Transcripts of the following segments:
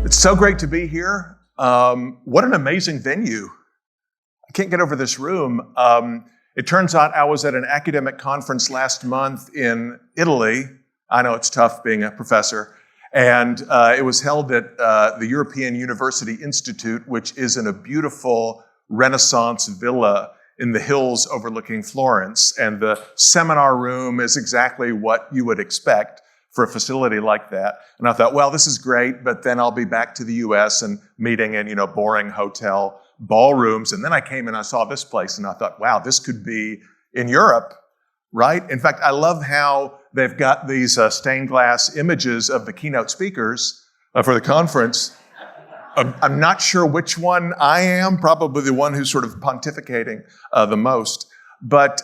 It's so great to be here. What an amazing venue. I can't get over this room. It turns out I was at an academic conference last month in Italy. I know it's tough being a professor. And it was held at the European University Institute, which is in a beautiful Renaissance villa in the hills overlooking Florence. And the seminar room is exactly what you would expect for a facility like that. And I thought, well, this is great, but then I'll be back to the US and meeting in, boring hotel ballrooms. And then I came and I saw this place and I thought, wow, this could be in Europe, right? In fact, I love how they've got these stained glass images of the keynote speakers for the conference. I'm not sure which one I am, probably the one who's sort of pontificating the most. But,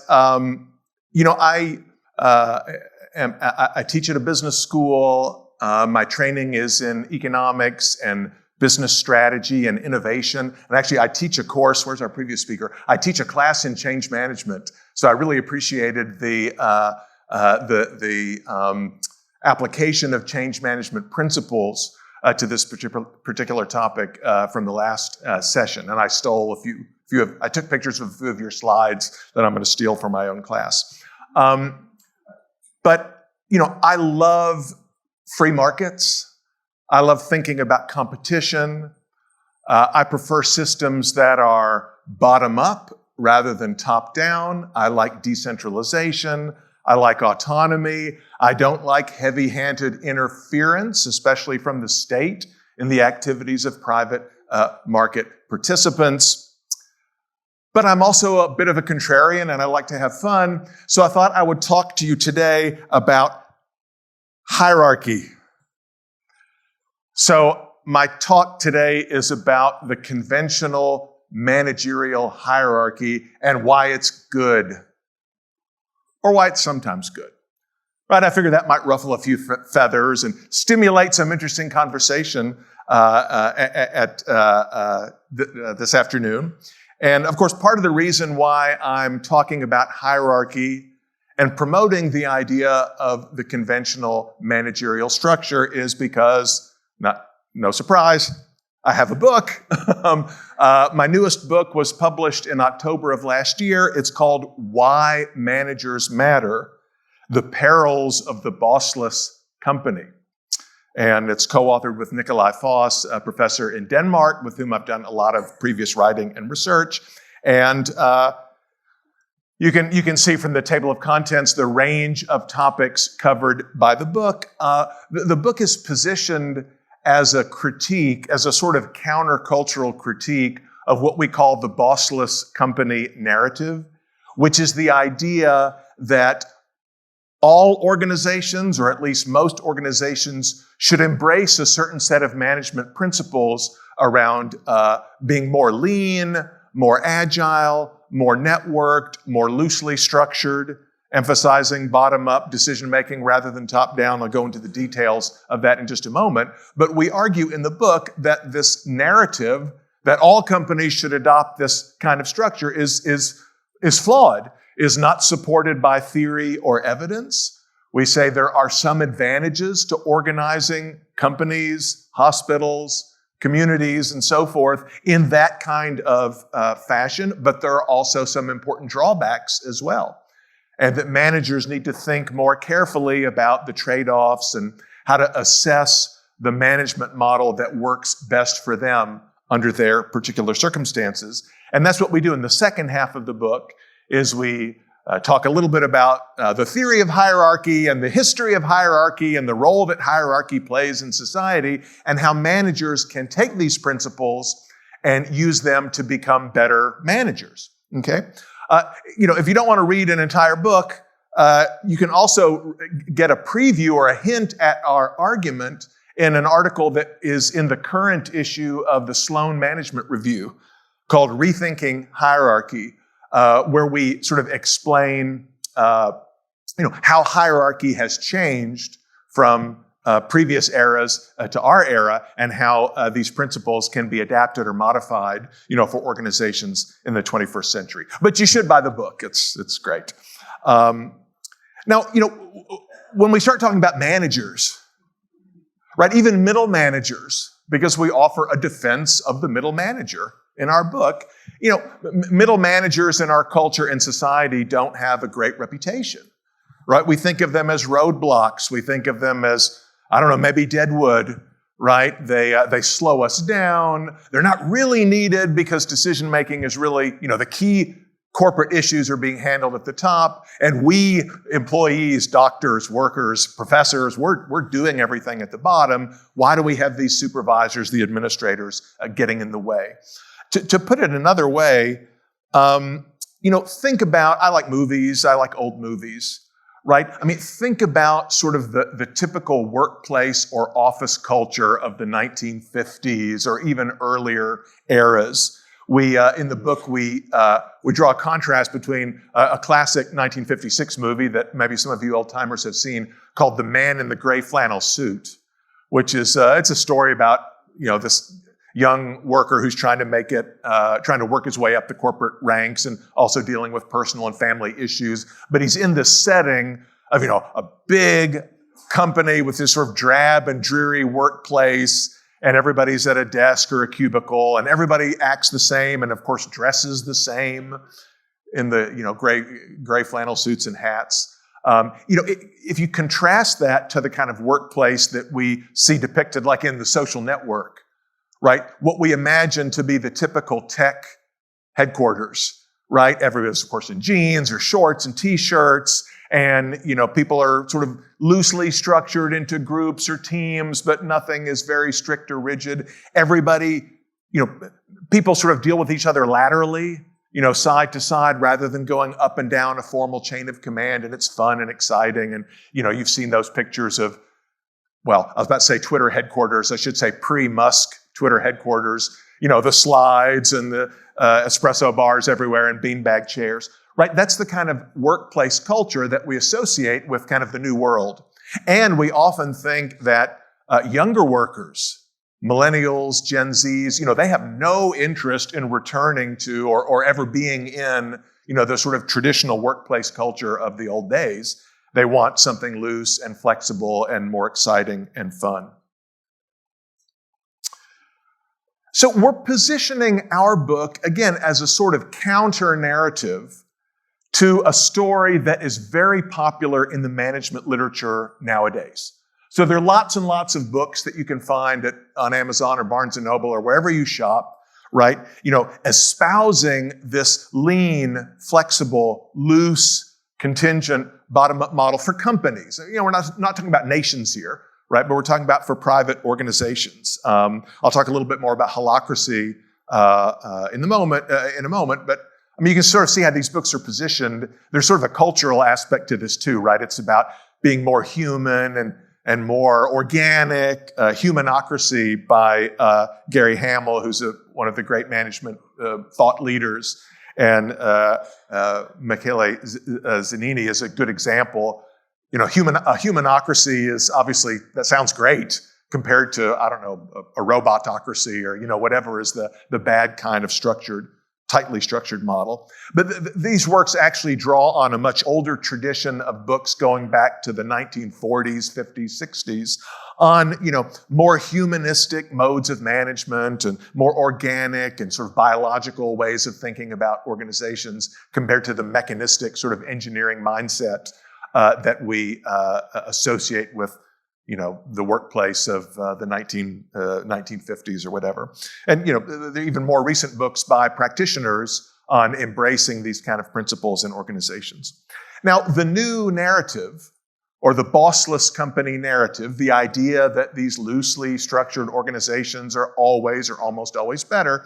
I teach at a business school. My training is in economics and business strategy and innovation. And actually, I teach a course. Where's our previous speaker? I teach a class in change management. So I really appreciated the application of change management principles to this particular topic from the last session. And I stole I took pictures of a few of your slides that I'm going to steal for my own class. But I love free markets. I love thinking about competition. I prefer systems that are bottom up rather than top down. I like decentralization. I like autonomy. I don't like heavy-handed interference, especially from the state, in the activities of private market participants. But I'm also a bit of a contrarian and I like to have fun. So I thought I would talk to you today about hierarchy. So my talk today is about the conventional managerial hierarchy and why it's good, or why it's sometimes good. Right? I figured that might ruffle a few feathers and stimulate some interesting conversation this afternoon. And of course, part of the reason why I'm talking about hierarchy and promoting the idea of the conventional managerial structure is because, no surprise, I have a book. My newest book was published in October of last year. It's called Why Managers Matter: The Perils of the Bossless Company. And it's co-authored with Nikolai Foss, a professor in Denmark, with whom I've done a lot of previous writing and research. And you can see from the table of contents the range of topics covered by the book. The book is positioned as a critique, as a sort of countercultural critique of what we call the bossless company narrative, which is the idea that all organizations, or at least most organizations, should embrace a certain set of management principles around being more lean, more agile, more networked, more loosely structured, emphasizing bottom-up decision-making rather than top-down. I'll go into the details of that in just a moment. But we argue in the book that this narrative, that all companies should adopt this kind of structure, is flawed, is not supported by theory or evidence. We say there are some advantages to organizing companies, hospitals, communities, and so forth in that kind of fashion, but there are also some important drawbacks as well. And that managers need to think more carefully about the trade-offs and how to assess the management model that works best for them under their particular circumstances. And that's what we do in the second half of the book, is we talk a little bit about the theory of hierarchy and the history of hierarchy and the role that hierarchy plays in society, and how managers can take these principles and use them to become better managers. Okay? If you don't want to read an entire book, you can also get a preview or a hint at our argument in an article that is in the current issue of the Sloan Management Review called Rethinking Hierarchy, where we sort of explain, how hierarchy has changed from previous eras to our era, and how these principles can be adapted or modified, for organizations in the 21st century. But you should buy the book; it's great. Now, when we start talking about managers, right, even middle managers, because we offer a defense of the middle manager in our book. Middle managers in our culture and society don't have a great reputation, right? We think of them as roadblocks. We think of them as, I don't know, maybe deadwood, right? They slow us down. They're not really needed because decision-making is really, the key corporate issues are being handled at the top. And we, employees, doctors, workers, professors, we're doing everything at the bottom. Why do we have these supervisors, the administrators, getting in the way? To put it another way, think about, I like movies, I like old movies, right? Think about sort of the typical workplace or office culture of the 1950s or even earlier eras. In the book, we draw a contrast between a classic 1956 movie that maybe some of you old-timers have seen called The Man in the Gray Flannel Suit, which is, it's a story about, this young worker who's trying to work his way up the corporate ranks and also dealing with personal and family issues. But he's in this setting of, a big company with this sort of drab and dreary workplace, and everybody's at a desk or a cubicle, and everybody acts the same and, of course, dresses the same in the, gray flannel suits and hats. If you contrast that to the kind of workplace that we see depicted like in The Social Network, right? What we imagine to be the typical tech headquarters, right? Everybody's, of course, in jeans or shorts and T-shirts. And, people are sort of loosely structured into groups or teams, but nothing is very strict or rigid. Everybody, people sort of deal with each other laterally, side to side, rather than going up and down a formal chain of command. And it's fun and exciting. And, you've seen those pictures of, well, I was about to say Twitter headquarters. I should say pre-Musk Twitter headquarters, the slides and the espresso bars everywhere and beanbag chairs. Right? That's the kind of workplace culture that we associate with kind of the new world. And we often think that younger workers, millennials, Gen Zs, they have no interest in returning to or ever being in, the sort of traditional workplace culture of the old days. They want something loose and flexible and more exciting and fun. So we're positioning our book, again, as a sort of counter-narrative to a story that is very popular in the management literature nowadays. So there are lots and lots of books that you can find on Amazon or Barnes & Noble or wherever you shop, right? Espousing this lean, flexible, loose, contingent, bottom-up model for companies. We're not talking about nations here, right? But we're talking about for private organizations. I'll talk a little bit more about holacracy in a moment, but you can sort of see how these books are positioned. There's sort of a cultural aspect to this too, right? It's about being more human and more organic. Humanocracy by Gary Hamel, who's one of the great management thought leaders. And Michele Zanini is a good example. Humanocracy is obviously, that sounds great compared to, I don't know, a robotocracy or, whatever is the bad kind of tightly structured model. But these works actually draw on a much older tradition of books going back to the 1940s, 50s, 60s on, more humanistic modes of management and more organic and sort of biological ways of thinking about organizations compared to the mechanistic sort of engineering mindset that we associate with the workplace of the 1950s or whatever. And, there are even more recent books by practitioners on embracing these kind of principles in organizations. Now, the new narrative, or the bossless company narrative, the idea that these loosely structured organizations are always or almost always better,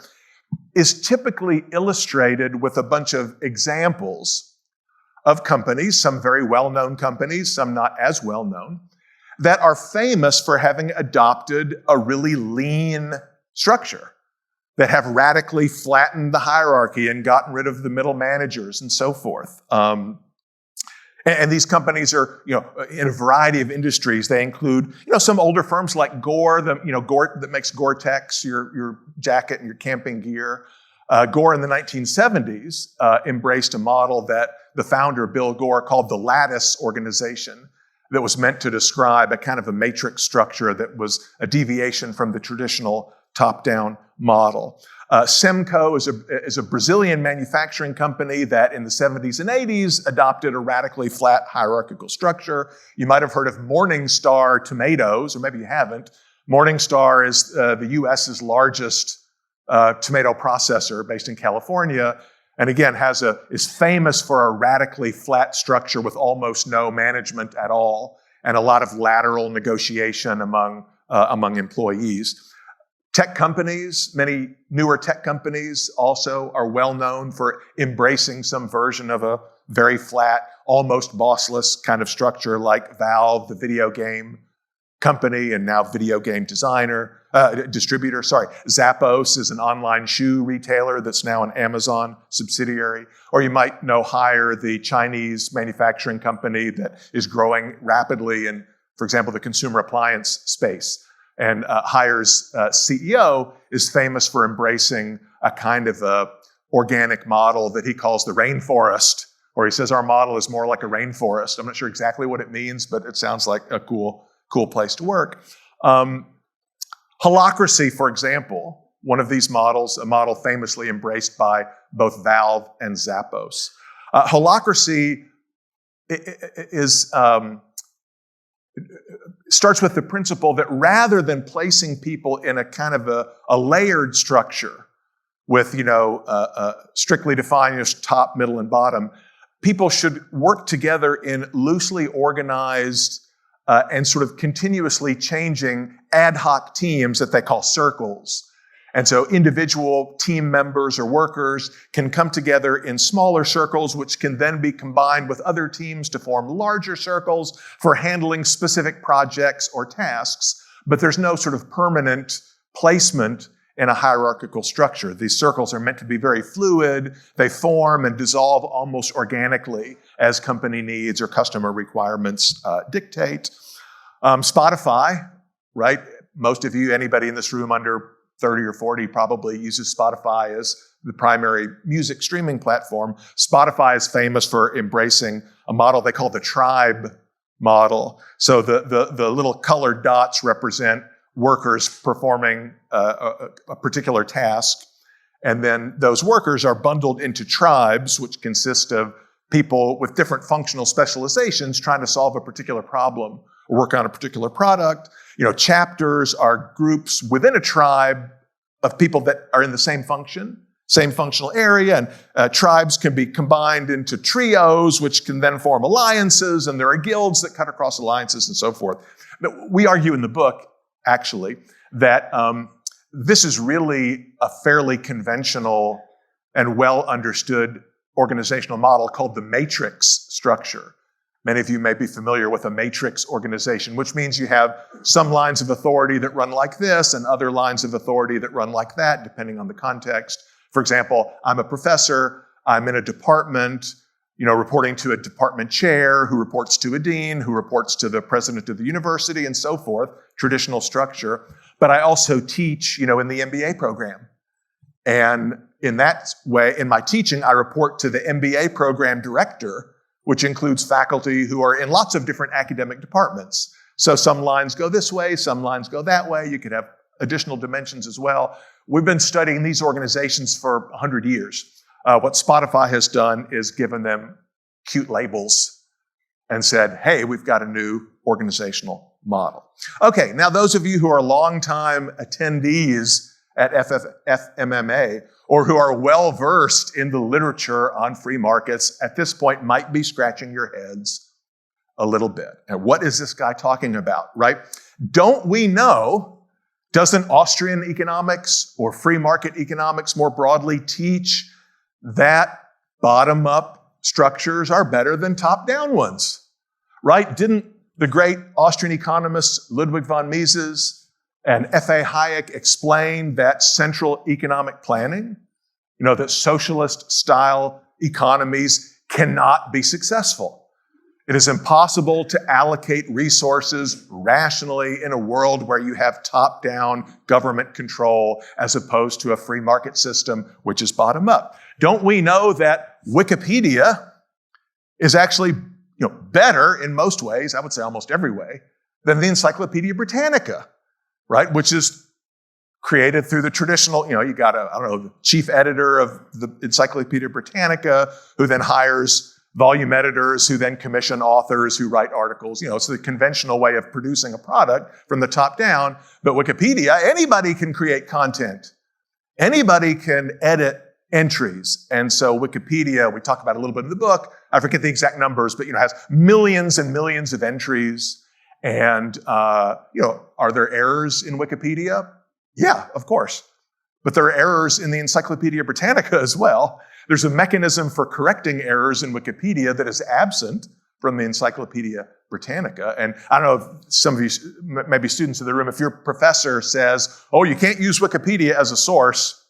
is typically illustrated with a bunch of examples of companies, some very well-known companies, some not as well-known, that are famous for having adopted a really lean structure, that have radically flattened the hierarchy and gotten rid of the middle managers and so forth. And these companies are, in a variety of industries. They include, some older firms like Gore, Gore that makes Gore-Tex, your jacket and your camping gear. Gore in the 1970s embraced a model that the founder, Bill Gore, called the Lattice organization. that was meant to describe a kind of a matrix structure that was a deviation from the traditional top-down model. Semco is a Brazilian manufacturing company that in the 70s and 80s adopted a radically flat hierarchical structure. You might have heard of Morningstar tomatoes, or maybe you haven't. Morningstar is the US's largest tomato processor based in California, and again is famous for a radically flat structure with almost no management at all, and a lot of lateral negotiation among employees. Tech companies, many newer tech companies also are well known for embracing some version of a very flat, almost bossless kind of structure, like Valve, the video game company, and now video game distributor. Zappos is an online shoe retailer that's now an Amazon subsidiary. Or you might know Haier, the Chinese manufacturing company that is growing rapidly in, for example, the consumer appliance space. And Haier's CEO is famous for embracing a kind of a organic model that he calls the rainforest, or he says our model is more like a rainforest. I'm not sure exactly what it means, but it sounds like a cool place to work. Holacracy, for example, one of these models, a model famously embraced by both Valve and Zappos. Holacracy starts with the principle that rather than placing people in a kind of a layered structure with, strictly defined as top, middle, and bottom, people should work together in loosely organized and sort of continuously changing ad hoc teams that they call circles. And so individual team members or workers can come together in smaller circles, which can then be combined with other teams to form larger circles for handling specific projects or tasks. But there's no sort of permanent placement in a hierarchical structure. These circles are meant to be very fluid. They form and dissolve almost organically as company needs or customer requirements dictate. Spotify, right? Most of you, anybody in this room under 30 or 40 probably uses Spotify as the primary music streaming platform. Spotify is famous for embracing a model they call the tribe model. So the little colored dots represent workers performing a particular task. And then those workers are bundled into tribes, which consist of people with different functional specializations trying to solve a particular problem or work on a particular product. Chapters are groups within a tribe of people that are in the same functional area, and tribes can be combined into trios, which can then form alliances, and there are guilds that cut across alliances and so forth. But we argue in the book, actually, that this is really a fairly conventional and well understood organizational model called the matrix structure. Many of you may be familiar with a matrix organization, which means you have some lines of authority that run like this and other lines of authority that run like that, depending on the context. For example, I'm a professor, I'm in a department, reporting to a department chair who reports to a dean, who reports to the president of the university, and so forth, traditional structure. But I also teach, in the MBA program. And in that way, in my teaching, I report to the MBA program director, which includes faculty who are in lots of different academic departments. So some lines go this way, some lines go that way. You could have additional dimensions as well. We've been studying these organizations for 100 years. What Spotify has done is given them cute labels and said, hey, we've got a new organizational model. Okay, now those of you who are longtime attendees at FMMA, or who are well-versed in the literature on free markets, at this point might be scratching your heads a little bit. And what is this guy talking about, right? Don't we know, doesn't Austrian economics or free market economics more broadly teach that bottom-up structures are better than top-down ones, right? Didn't the great Austrian economists Ludwig von Mises and F.A. Hayek explain that central economic planning, that socialist-style economies cannot be successful? It is impossible to allocate resources rationally in a world where you have top-down government control as opposed to a free market system, which is bottom-up. Don't we know that Wikipedia is actually better in most ways, I would say almost every way, than the Encyclopedia Britannica, right? Which is created through the traditional, you got the chief editor of the Encyclopedia Britannica, who then hires volume editors, who then commission authors who write articles. It's the conventional way of producing a product from the top down. But Wikipedia, anybody can create content. Anybody can edit entries. And so Wikipedia, we talk about it a little bit in the book, I forget the exact numbers, but has millions and millions of entries. And are there errors in Wikipedia? Yeah, of course. But there are errors in the Encyclopedia Britannica as well. There's a mechanism for correcting errors in Wikipedia that is absent from the Encyclopedia Britannica. And I don't know if some of you, maybe students in the room, if your professor says, oh, you can't use Wikipedia as a source,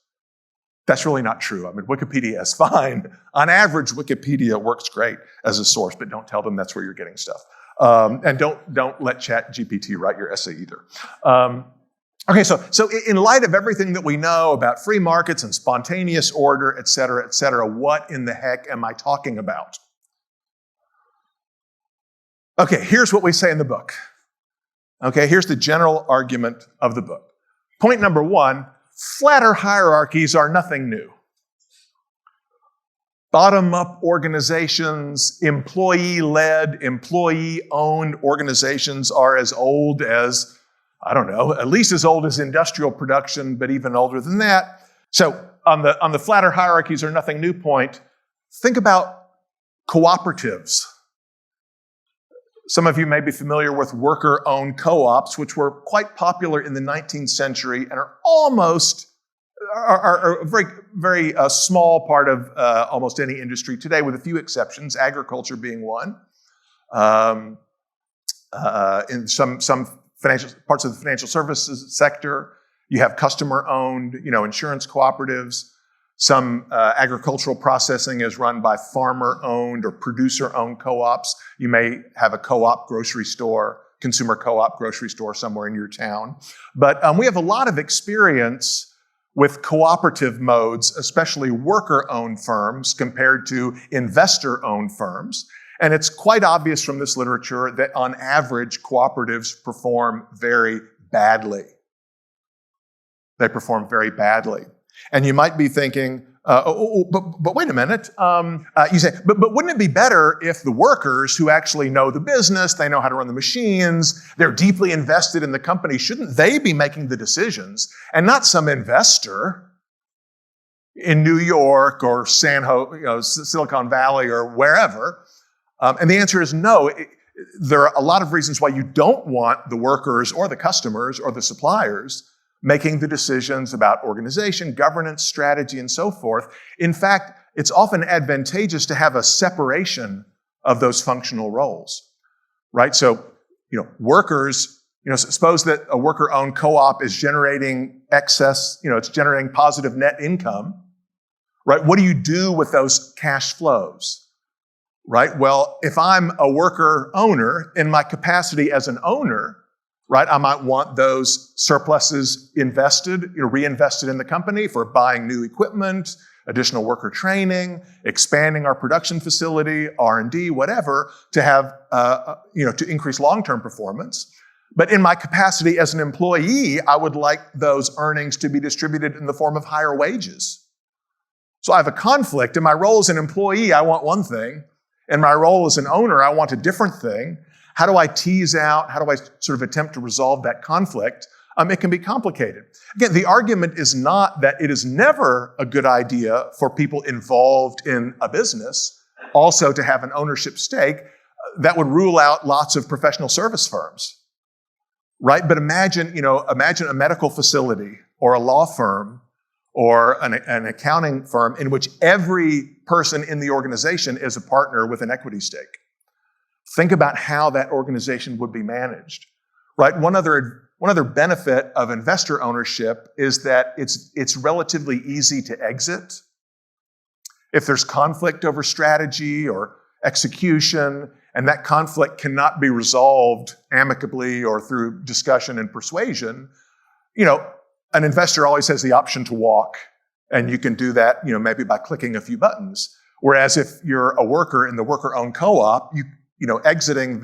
that's really not true. I mean, Wikipedia is fine. On average, Wikipedia works great as a source, but don't tell them that's where you're getting stuff. And don't let ChatGPT write your essay either. Okay, so in light of everything that we know about free markets and spontaneous order, et cetera, what in the heck am I talking about? Okay, here's what we say in the book. Okay, here's the general argument of the book. Point number one, flatter hierarchies are nothing new. Bottom-up organizations, employee-led, employee-owned organizations are as old as, I don't know, at least as old as industrial production, but even older than that. So on the flatter hierarchies are nothing new point, think about cooperatives. Some of you may be familiar with worker-owned co-ops, which were quite popular in the 19th century and are a very, very small part of almost any industry today, with a few exceptions, agriculture being one. In some financial parts of the financial services sector, you have customer-owned, insurance cooperatives. Some agricultural processing is run by farmer-owned or producer-owned co-ops. You may have a co-op grocery store, consumer co-op grocery store somewhere in your town. But we have a lot of experience with cooperative modes, especially worker-owned firms compared to investor-owned firms. And it's quite obvious from this literature that on average, cooperatives perform very badly. They perform very badly. And you might be thinking, but wait a minute. You say, but wouldn't it be better if the workers who actually know the business, they know how to run the machines, they're deeply invested in the company, shouldn't they be making the decisions and not some investor in New York or Silicon Valley or wherever? And the answer is no. There are a lot of reasons why you don't want the workers or the customers or the suppliers making the decisions about organization, governance, strategy, and so forth. In fact, it's often advantageous to have a separation of those functional roles, right? So, workers, suppose that a worker-owned co-op is generating excess, it's generating positive net income, right? What do you do with those cash flows, right? Well, if I'm a worker owner, in my capacity as an owner, right, I might want those surpluses invested, reinvested in the company for buying new equipment, additional worker training, expanding our production facility, R&D, whatever, to have, to increase long-term performance. But in my capacity as an employee, I would like those earnings to be distributed in the form of higher wages. So I have a conflict. In my role as an employee, I want one thing. In my role as an owner, I want a different thing. How do I tease out, how do I sort of attempt to resolve that conflict? It can be complicated. Again, the argument is not that it is never a good idea for people involved in a business also to have an ownership stake. That would rule out lots of professional service firms, right? But imagine a medical facility or a law firm or an accounting firm in which every person in the organization is a partner with an equity stake. Think about how that organization would be managed, right? One other benefit of investor ownership is that it's relatively easy to exit. If there's conflict over strategy or execution, and that conflict cannot be resolved amicably or through discussion and persuasion, an investor always has the option to walk, and you can do that, maybe by clicking a few buttons. Whereas if you're a worker in the worker-owned co-op, exiting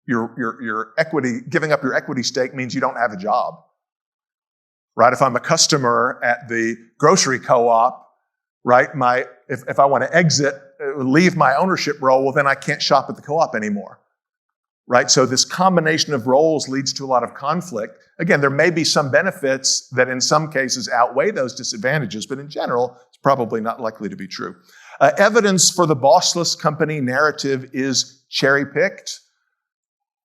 your equity, giving up your equity stake means you don't have a job, right? If I'm a customer at the grocery co-op, right, if I want to leave my ownership role, well, then I can't shop at the co-op anymore, right? So this combination of roles leads to a lot of conflict. Again, there may be some benefits that in some cases outweigh those disadvantages, but in general, it's probably not likely to be true. Evidence for the bossless company narrative is cherry-picked,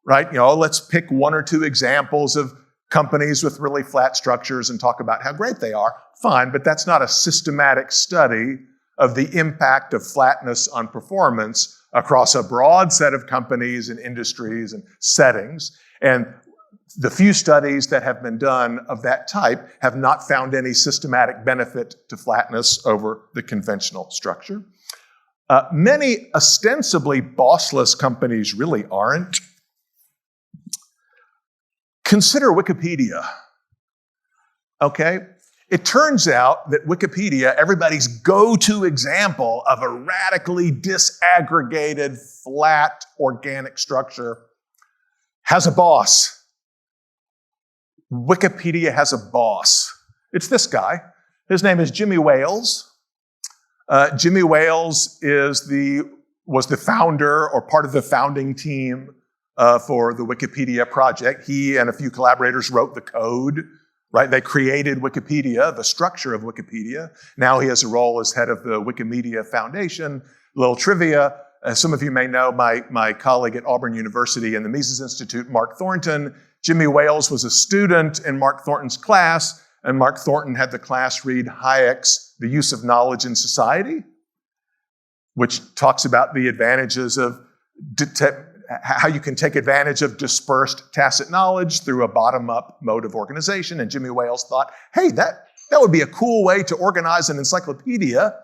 right? Let's pick one or two examples of companies with really flat structures and talk about how great they are. Fine, but that's not a systematic study of the impact of flatness on performance across a broad set of companies and industries and settings. And the few studies that have been done of that type have not found any systematic benefit to flatness over the conventional structure. Many ostensibly bossless companies really aren't. Consider Wikipedia, okay? It turns out that Wikipedia, everybody's go-to example of a radically disaggregated, flat, organic structure, has a boss. Wikipedia has a boss. It's this guy. His name is Jimmy Wales. Jimmy Wales was the founder or part of the founding team for the Wikipedia project. He and a few collaborators wrote the code, right? They created Wikipedia, the structure of Wikipedia. Now he has a role as head of the Wikimedia Foundation. A little trivia. Some of you may know my colleague at Auburn University in the Mises Institute, Mark Thornton. Jimmy Wales was a student in Mark Thornton's class, and Mark Thornton had the class read Hayek's The Use of Knowledge in Society, which talks about the advantages of how you can take advantage of dispersed tacit knowledge through a bottom-up mode of organization. And Jimmy Wales thought, hey, that would be a cool way to organize an encyclopedia.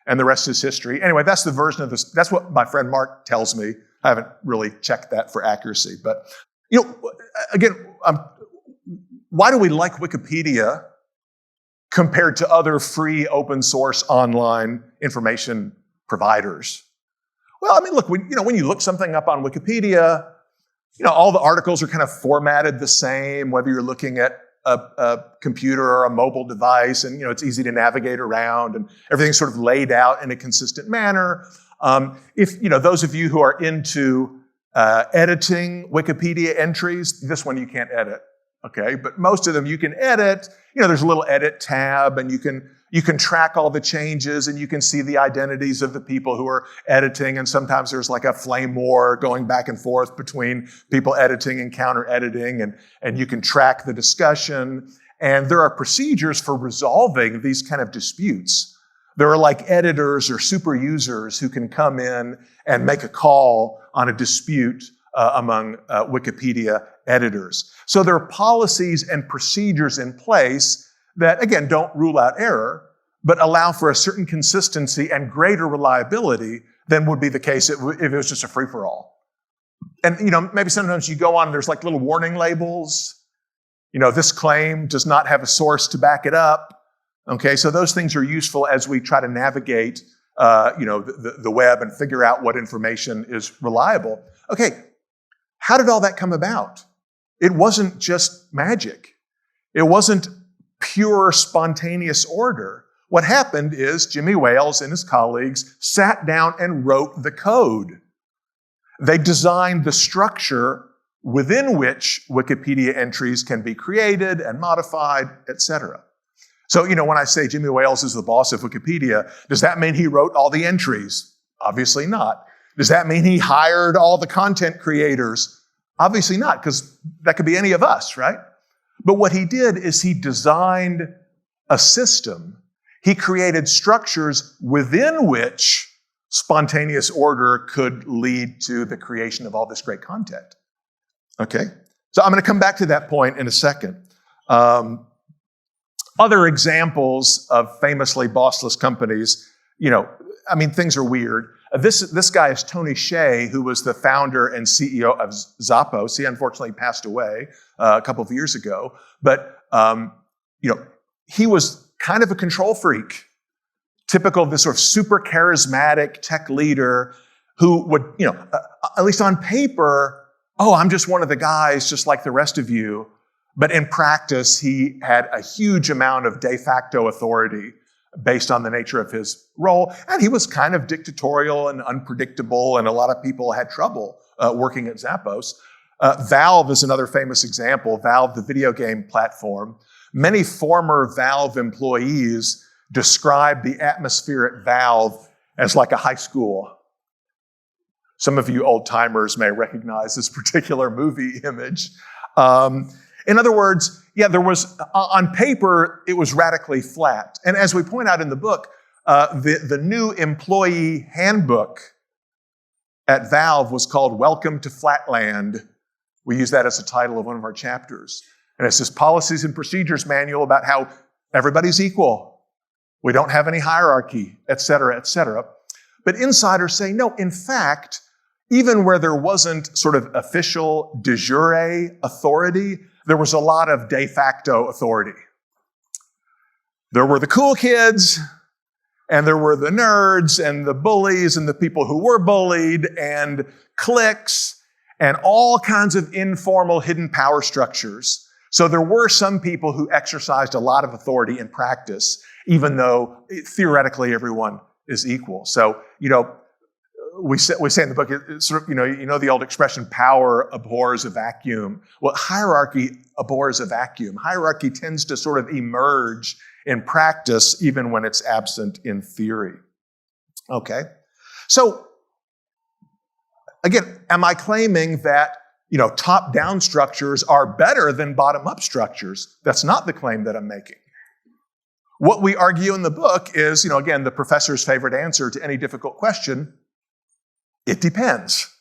And the rest is history. Anyway, that's the version of this. That's what my friend Mark tells me. I haven't really checked that for accuracy. But, again, why do we like Wikipedia compared to other free open source online information providers? Well, look, when you look something up on Wikipedia, all the articles are kind of formatted the same, whether you're looking at a computer or a mobile device, and it's easy to navigate around, and everything's sort of laid out in a consistent manner. If those of you who are into editing Wikipedia entries, this one you can't edit, okay? But most of them you can edit. There's a little edit tab, and you can track all the changes, and you can see the identities of the people who are editing. And sometimes there's like a flame war going back and forth between people editing and counter-editing, and you can track the discussion. And there are procedures for resolving these kind of disputes. There are like editors or super users who can come in and make a call on a dispute among Wikipedia editors. So there are policies and procedures in place that, again, don't rule out error, but allow for a certain consistency and greater reliability than would be the case if it was just a free-for-all. And, maybe sometimes you go on and there's like little warning labels. This claim does not have a source to back it up. Okay, so those things are useful as we try to navigate, the web and figure out what information is reliable. Okay, how did all that come about? It wasn't just magic. It wasn't pure spontaneous order. What happened is Jimmy Wales and his colleagues sat down and wrote the code. They designed the structure within which Wikipedia entries can be created and modified, etc. So, when I say Jimmy Wales is the boss of Wikipedia, does that mean he wrote all the entries? Obviously not. Does that mean he hired all the content creators? Obviously not, because that could be any of us, right? But what he did is he designed a system. He created structures within which spontaneous order could lead to the creation of all this great content. Okay? So I'm going to come back to that point in a second. Other examples of famously bossless companies, things are weird. This guy is Tony Hsieh, who was the founder and CEO of Zappos. He unfortunately passed away a couple of years ago. But, he was kind of a control freak, typical of this sort of super charismatic tech leader. who would, at least on paper, oh, I'm just one of the guys just like the rest of you. But in practice, he had a huge amount of de facto authority based on the nature of his role. And he was kind of dictatorial and unpredictable, and a lot of people had trouble working at Zappos. Valve is another famous example. Valve, the video game platform. Many former Valve employees describe the atmosphere at Valve as like a high school. Some of you old timers may recognize this particular movie image. In other words, there was, on paper, it was radically flat. And as we point out in the book, the new employee handbook at Valve was called Welcome to Flatland. We use that as a title of one of our chapters. And it's this policies and procedures manual about how everybody's equal. We don't have any hierarchy, et cetera, et cetera. But insiders say, no, in fact, even where there wasn't sort of official de jure authority, there was a lot of de facto authority. There were the cool kids, and there were the nerds, and the bullies, and the people who were bullied, and cliques, and all kinds of informal hidden power structures. So there were some people who exercised a lot of authority in practice, even though theoretically everyone is equal. So, we say in the book, it's sort of, the old expression, power abhors a vacuum. Well, hierarchy abhors a vacuum. Hierarchy tends to sort of emerge in practice, even when it's absent in theory. Okay. So, again, am I claiming that, top-down structures are better than bottom-up structures? That's not the claim that I'm making. What we argue in the book is, again, the professor's favorite answer to any difficult question: it depends.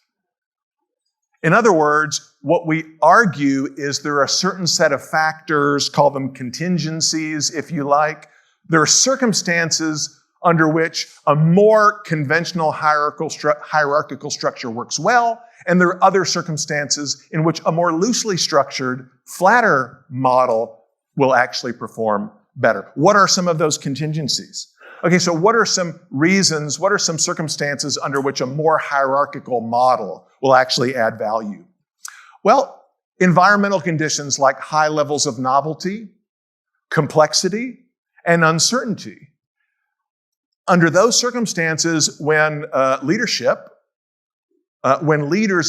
In other words, what we argue is there are a certain set of factors, call them contingencies, if you like. There are circumstances under which a more conventional hierarchical structure works well, and there are other circumstances in which a more loosely structured, flatter model will actually perform better. What are some of those contingencies? Okay, so what are some reasons, what are some circumstances under which a more hierarchical model will actually add value? Well, environmental conditions like high levels of novelty, complexity, and uncertainty. Under those circumstances, when leaders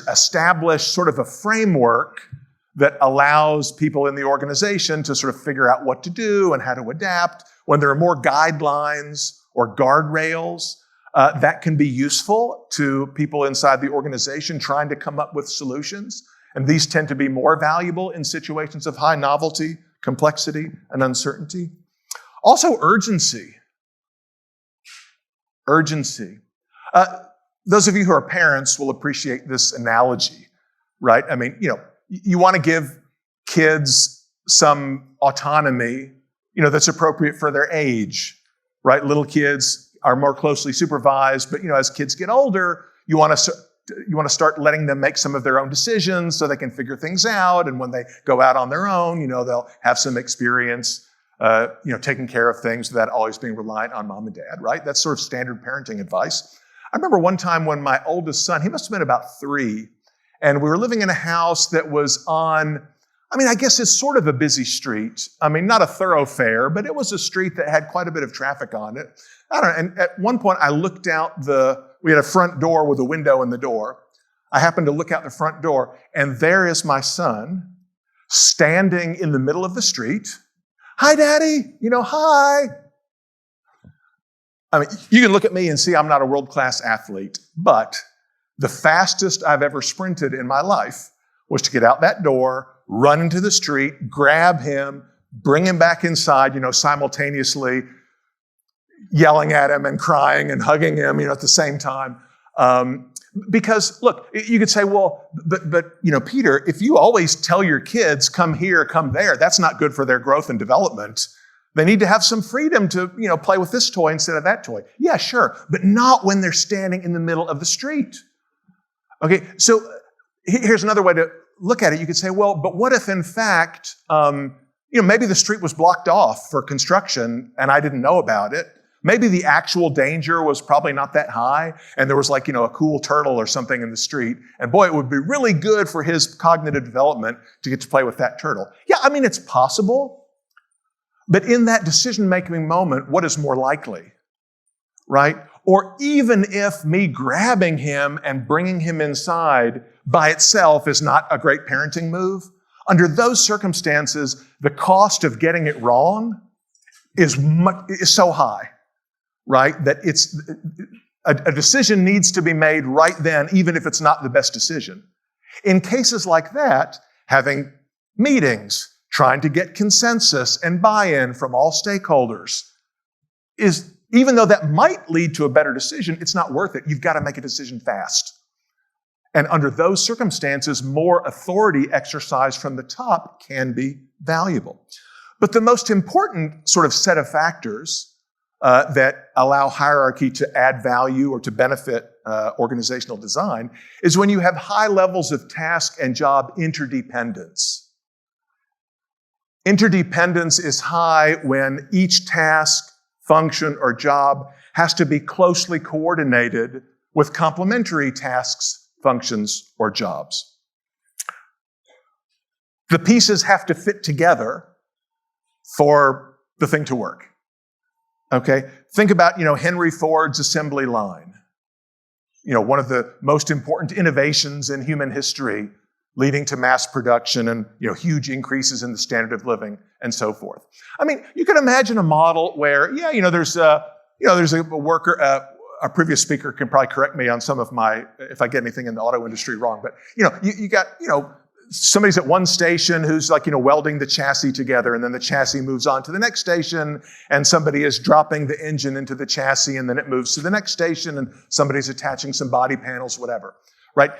establish sort of a framework that allows people in the organization to sort of figure out what to do and how to adapt, when there are more guidelines or guardrails, that can be useful to people inside the organization trying to come up with solutions. And these tend to be more valuable in situations of high novelty, complexity, and uncertainty. Also, urgency. Urgency. Those of you who are parents will appreciate this analogy, right? I mean, you want to give kids some autonomy, that's appropriate for their age, right? Little kids are more closely supervised, but, as kids get older, you want to start letting them make some of their own decisions so they can figure things out. And when they go out on their own, they'll have some experience, taking care of things without always being reliant on mom and dad, right? That's sort of standard parenting advice. I remember one time when my oldest son, he must have been about 3, and we were living in a house that was on, I guess it's sort of a busy street. Not a thoroughfare, but it was a street that had quite a bit of traffic on it. I don't know, and at one point I looked out we had a front door with a window in the door. I happened to look out the front door, and there is my son standing in the middle of the street. Hi, Daddy, hi. You can look at me and see I'm not a world-class athlete, but the fastest I've ever sprinted in my life was to get out that door, run into the street, grab him, bring him back inside, simultaneously yelling at him and crying and hugging him, at the same time. Because, look, you could say, well, but Peter, if you always tell your kids, come here, come there, that's not good for their growth and development. They need to have some freedom to, play with this toy instead of that toy. Yeah, sure, but not when they're standing in the middle of the street. Okay, so here's another way to look at it. You could say, well, but what if in fact, maybe the street was blocked off for construction and I didn't know about it, Maybe the actual danger was probably not that high, and there was like, a cool turtle or something in the street, and boy, it would be really good for his cognitive development to get to play with that turtle. Yeah, I mean, it's possible, but in that decision-making moment, what is more likely, right? Or even if me grabbing him and bringing him inside by itself is not a great parenting move, under those circumstances, the cost of getting it wrong is so high, right? That a decision needs to be made right then, even if it's not the best decision. In cases like that, having meetings, trying to get consensus and buy-in from all stakeholders is, even though that might lead to a better decision, it's not worth it. You've got to make a decision fast. And under those circumstances, more authority exercised from the top can be valuable. But the most important sort of set of factors that allow hierarchy to add value or to benefit organizational design is when you have high levels of task and job interdependence. Interdependence is high when each task, function, or job has to be closely coordinated with complementary tasks, functions, or jobs. The pieces have to fit together for the thing to work. Okay? Think about, Henry Ford's assembly line. One of the most important innovations in human history, leading to mass production and, huge increases in the standard of living and so forth. I mean, you can imagine a model where, there's a worker, a previous speaker can probably correct me on some of if I get anything in the auto industry wrong, but, you got, somebody's at one station who's like, welding the chassis together, and then the chassis moves on to the next station, and somebody is dropping the engine into the chassis, and then it moves to the next station, and somebody's attaching some body panels, whatever, right?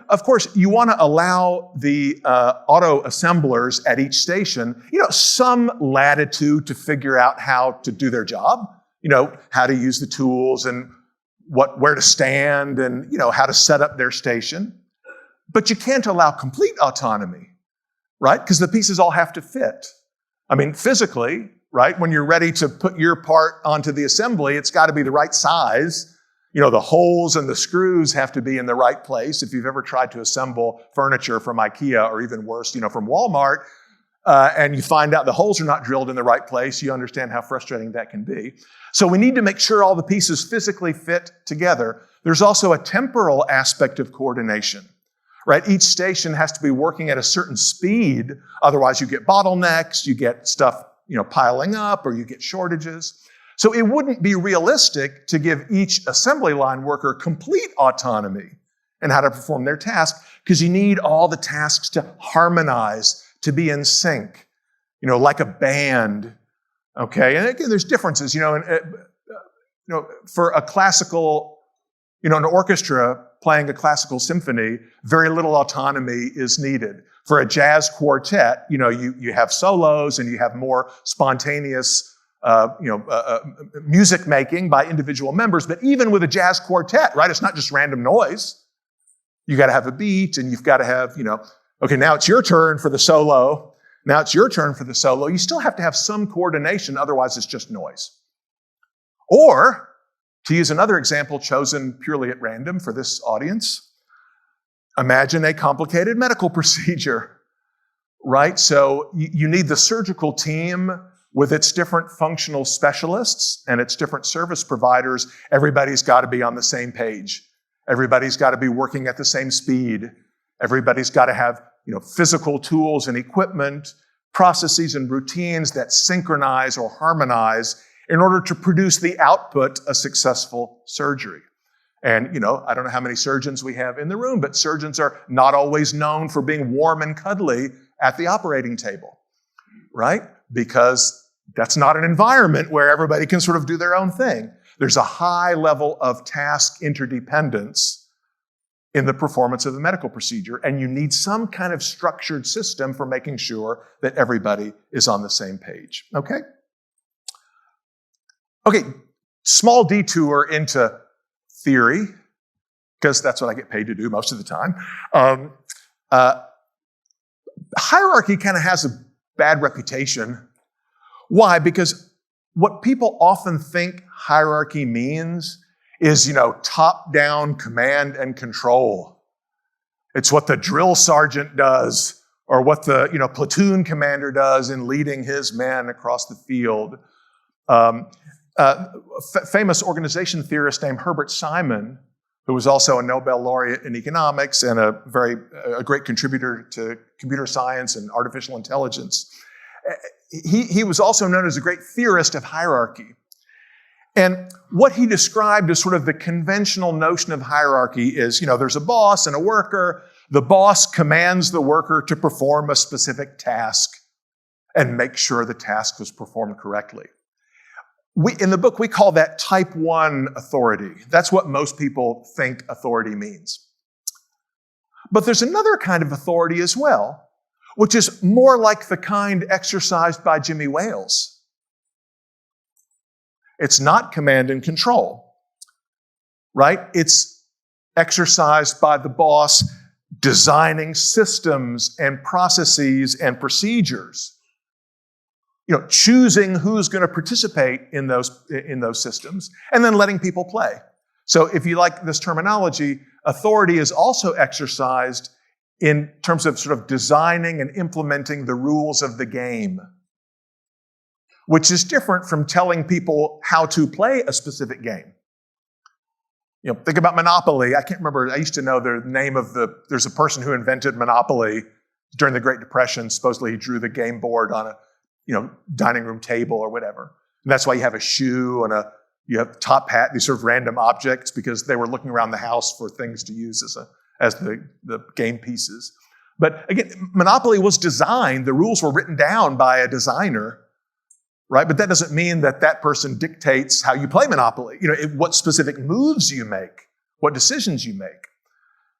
Of course, you want to allow the auto assemblers at each station, some latitude to figure out how to do their job, how to use the tools and where to stand and, how to set up their station. But you can't allow complete autonomy, right? Because the pieces all have to fit. Physically, right? When you're ready to put your part onto the assembly, it's got to be the right size. The holes and the screws have to be in the right place. If you've ever tried to assemble furniture from IKEA, or even worse, from Walmart, and you find out the holes are not drilled in the right place, you understand how frustrating that can be. So we need to make sure all the pieces physically fit together. There's also a temporal aspect of coordination, right? Each station has to be working at a certain speed. Otherwise, you get bottlenecks, you get stuff, piling up, or you get shortages. So it wouldn't be realistic to give each assembly line worker complete autonomy in how to perform their task, because you need all the tasks to harmonize, to be in sync, like a band. Okay, and again, there's differences. For a classical, an orchestra playing a classical symphony, very little autonomy is needed. For a jazz quartet, you have solos and you have more spontaneous music making by individual members. But even with a jazz quartet, right, it's not just random noise. You got to have a beat, and you've got to have, okay, now it's your turn for the solo. Now it's your turn for the solo. You still have to have some coordination, otherwise it's just noise. Or, to use another example chosen purely at random for this audience, imagine a complicated medical procedure, right? So you need the surgical team with its different functional specialists and its different service providers. Everybody's got to be on the same page. Everybody's got to be working at the same speed. Everybody's got to have, physical tools and equipment, processes and routines that synchronize or harmonize in order to produce the output of successful surgery. And, I don't know how many surgeons we have in the room, but surgeons are not always known for being warm and cuddly at the operating table, right? Because that's not an environment where everybody can sort of do their own thing. There's a high level of task interdependence in the performance of the medical procedure, and you need some kind of structured system for making sure that everybody is on the same page, okay? Okay, small detour into theory, because that's what I get paid to do most of the time. Hierarchy kind of has a bad reputation. Why? Because what people often think hierarchy means is, top-down command and control. It's what the drill sergeant does, or what the platoon commander does in leading his men across the field. Famous organization theorist named Herbert Simon, who was also a Nobel laureate in economics and a great contributor to computer science and artificial intelligence. He was also known as a great theorist of hierarchy. And what he described as sort of the conventional notion of hierarchy is, there's a boss and a worker. The boss commands the worker to perform a specific task and make sure the task was performed correctly. In the book, we call that type 1 authority. That's what most people think authority means. But there's another kind of authority as well, which is more like the kind exercised by Jimmy Wales. It's not command and control, right? It's exercised by the boss designing systems and processes and procedures, choosing who's going to participate in those systems, and then letting people play. So if you like this terminology, authority is also exercised in terms of sort of designing and implementing the rules of the game, which is different from telling people how to play a specific game. Think about Monopoly. I can't remember, I used to know the name of there's a person who invented Monopoly during the Great Depression. Supposedly he drew the game board on a dining room table or whatever. And that's why you have a shoe and you have top hat, these sort of random objects, because they were looking around the house for things to use as the game pieces. But again, Monopoly was designed, the rules were written down by a designer, right? But that doesn't mean that person dictates how you play Monopoly, what specific moves you make, what decisions you make.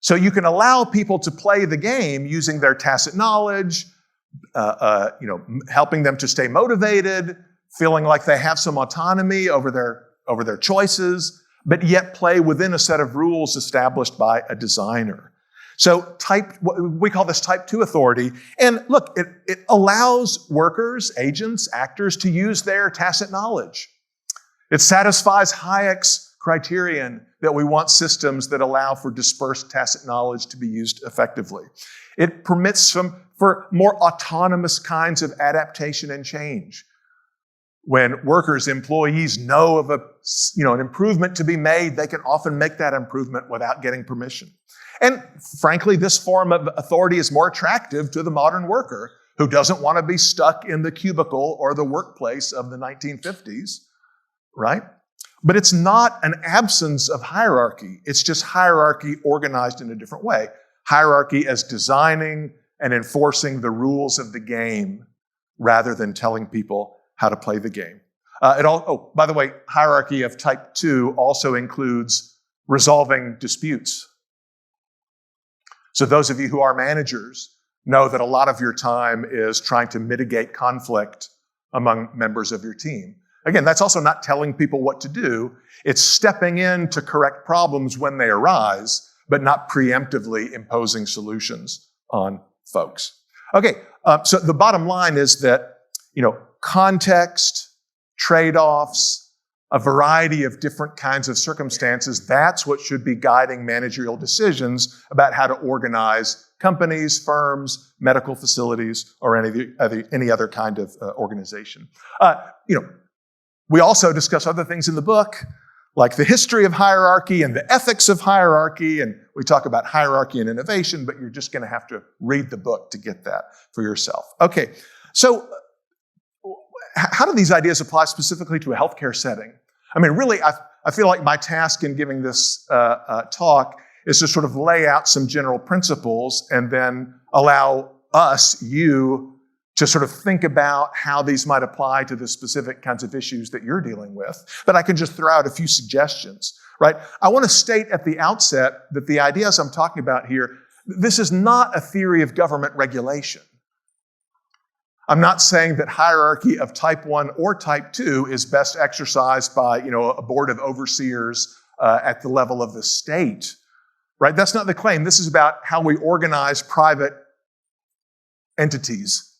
So you can allow people to play the game using their tacit knowledge, helping them to stay motivated, feeling like they have some autonomy over their choices, but yet play within a set of rules established by a designer. So we call this type 2 authority. And look, it allows workers, agents, actors to use their tacit knowledge. It satisfies Hayek's criterion that we want systems that allow for dispersed tacit knowledge to be used effectively. It permits for more autonomous kinds of adaptation and change. When workers, employees know of an improvement to be made, they can often make that improvement without getting permission. And frankly, this form of authority is more attractive to the modern worker who doesn't want to be stuck in the cubicle or the workplace of the 1950s, right? But it's not an absence of hierarchy. It's just hierarchy organized in a different way. Hierarchy as designing and enforcing the rules of the game rather than telling people how to play the game. By the way, hierarchy of type 2 also includes resolving disputes. So those of you who are managers know that a lot of your time is trying to mitigate conflict among members of your team. Again, that's also not telling people what to do. It's stepping in to correct problems when they arise, but not preemptively imposing solutions on folks. Okay, so the bottom line is that, context, trade-offs, a variety of different kinds of circumstances, that's what should be guiding managerial decisions about how to organize companies, firms, medical facilities, or any other kind of organization. We also discuss other things in the book, like the history of hierarchy and the ethics of hierarchy, and we talk about hierarchy and innovation, but you're just going to have to read the book to get that for yourself. Okay, so how do these ideas apply specifically to a healthcare setting? I mean, really, I feel like my task in giving this talk is to sort of lay out some general principles and then allow you, to sort of think about how these might apply to the specific kinds of issues that you're dealing with. But I can just throw out a few suggestions, right? I want to state at the outset that the ideas I'm talking about here, this is not a theory of government regulation. I'm not saying that hierarchy of type 1 or type 2 is best exercised by, a board of overseers at the level of the state, right? That's not the claim. This is about how we organize private entities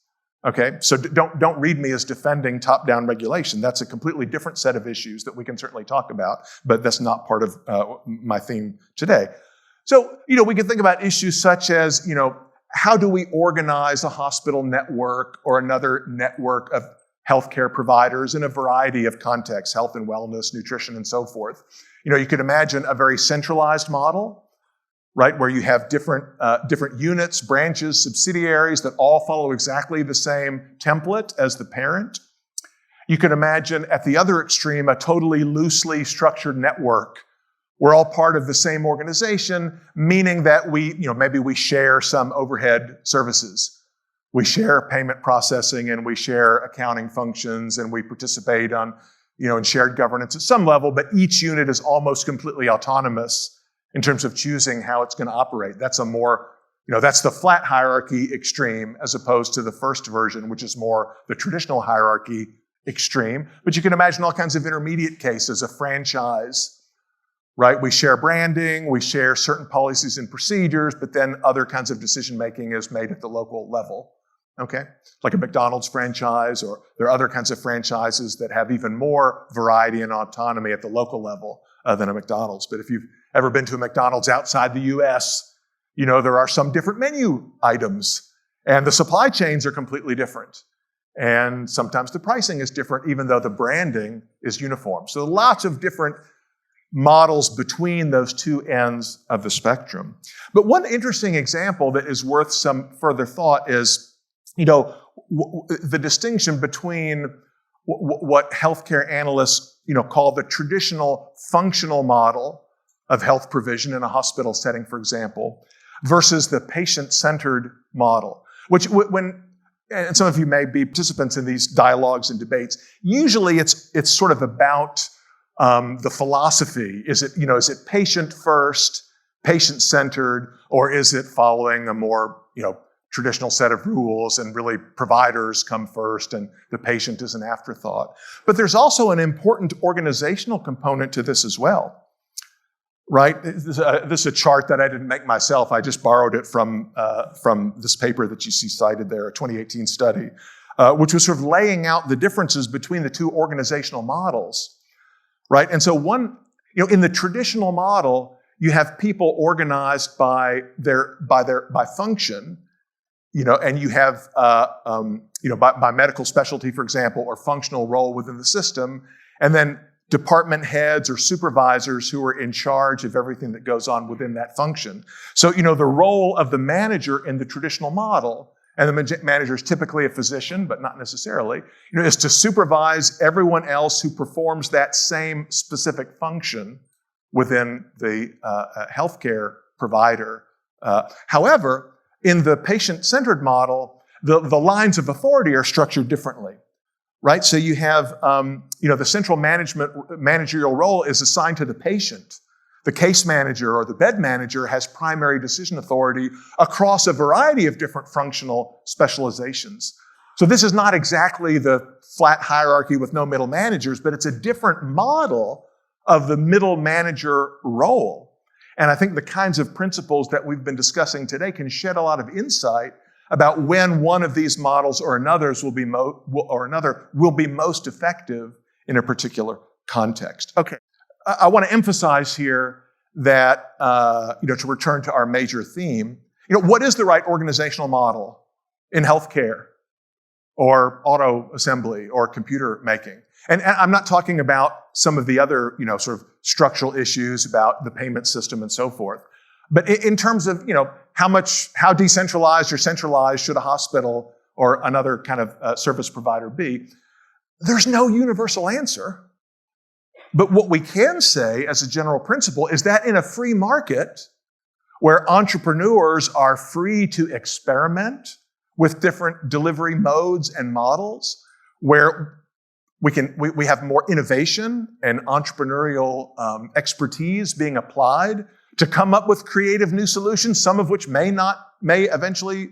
Okay, so don't read me as defending top-down regulation. That's a completely different set of issues that we can certainly talk about, but that's not part of my theme today. So, we can think about issues such as, how do we organize a hospital network or another network of healthcare providers in a variety of contexts, health and wellness, nutrition, and so forth. You could imagine a very centralized model, right, where you have different units, branches, subsidiaries that all follow exactly the same template as the parent. You could imagine at the other extreme a totally loosely structured network. We're all part of the same organization, meaning that maybe we share some overhead services. We share payment processing and we share accounting functions and we participate on, in shared governance at some level, but each unit is almost completely autonomous in terms of choosing how it's going to operate. That's a more, that's the flat hierarchy extreme as opposed to the first version, which is more the traditional hierarchy extreme. But you can imagine all kinds of intermediate cases, a franchise, right? We share branding, we share certain policies and procedures, but then other kinds of decision-making is made at the local level, okay? Like a McDonald's franchise, or there are other kinds of franchises that have even more variety and autonomy at the local level than a McDonald's. But if you've ever been to a McDonald's outside the US, there are some different menu items, and the supply chains are completely different. And sometimes the pricing is different, even though the branding is uniform. So lots of different models between those two ends of the spectrum. But one interesting example that is worth some further thought is, the distinction between what healthcare analysts, call the traditional functional model of health provision in a hospital setting, for example, versus the patient-centered model, which and some of you may be participants in these dialogues and debates. Usually it's sort of about the philosophy. Is it patient first, patient-centered, or is it following a more, traditional set of rules and really providers come first and the patient is an afterthought? But there's also an important organizational component to this as well. Right? This is a chart that I didn't make myself. I just borrowed it from this paper that you see cited there, a 2018 study, which was sort of laying out the differences between the two organizational models, right? And so in the traditional model, you have people organized by function, and you have by medical specialty, for example, or functional role within the system, and then department heads or supervisors who are in charge of everything that goes on within that function. So, the role of the manager in the traditional model, and the manager is typically a physician, but not necessarily, is to supervise everyone else who performs that same specific function within the healthcare provider. However, in the patient-centered model, the lines of authority are structured differently. Right? So you have, the central managerial role is assigned to the patient. The case manager or the bed manager has primary decision authority across a variety of different functional specializations. So this is not exactly the flat hierarchy with no middle managers, but it's a different model of the middle manager role. And I think the kinds of principles that we've been discussing today can shed a lot of insight about when one of these models or another will be most effective in a particular context. Okay, I want to emphasize here that to return to our major theme, what is the right organizational model in healthcare or auto assembly or computer making? And I'm not talking about some of the other sort of structural issues about the payment system and so forth. But in terms of, how decentralized or centralized should a hospital or another kind of service provider be, there's no universal answer. But what we can say as a general principle is that in a free market where entrepreneurs are free to experiment with different delivery modes and models, where we have more innovation and entrepreneurial expertise being applied to come up with creative new solutions, some of which may eventually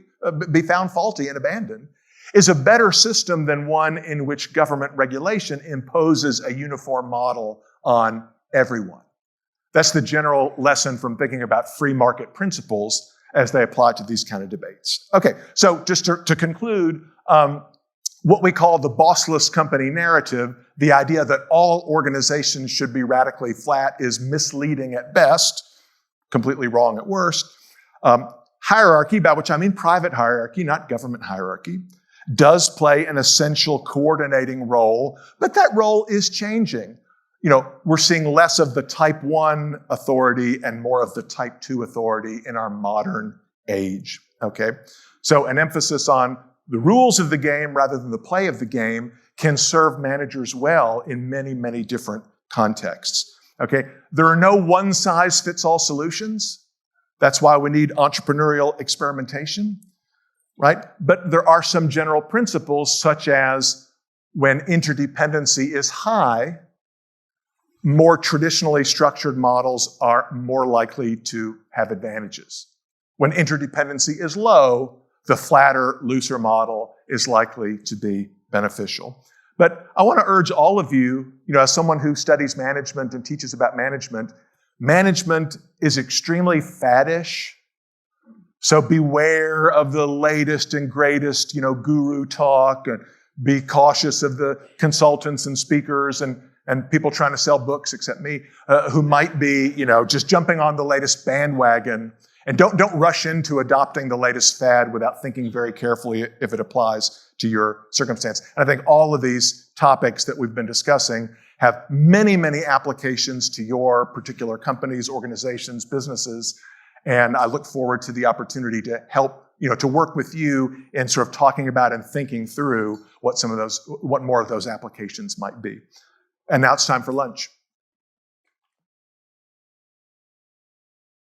be found faulty and abandoned, is a better system than one in which government regulation imposes a uniform model on everyone. That's the general lesson from thinking about free market principles as they apply to these kind of debates. Okay, so just to conclude, what we call the bossless company narrative, the idea that all organizations should be radically flat, is misleading at best, completely wrong at worst. Hierarchy, by which I mean private hierarchy, not government hierarchy, does play an essential coordinating role, but that role is changing. We're seeing less of the type 1 authority and more of the type 2 authority in our modern age, okay? So an emphasis on the rules of the game rather than the play of the game can serve managers well in many, many different contexts, okay? There are no one-size-fits-all solutions. That's why we need entrepreneurial experimentation, right? But there are some general principles, such as when interdependency is high, more traditionally structured models are more likely to have advantages. When interdependency is low, the flatter, looser model is likely to be beneficial. But I want to urge all of you, as someone who studies management and teaches about management, management is extremely faddish. So beware of the latest and greatest, guru talk, and be cautious of the consultants and speakers and people trying to sell books, except me, who might be, just jumping on the latest bandwagon. And don't rush into adopting the latest fad without thinking very carefully if it applies to your circumstance. And I think all of these topics that we've been discussing have many, many applications to your particular companies, organizations, businesses. And I look forward to the opportunity to help, to work with you in sort of talking about and thinking through what more of those applications might be. And now it's time for lunch.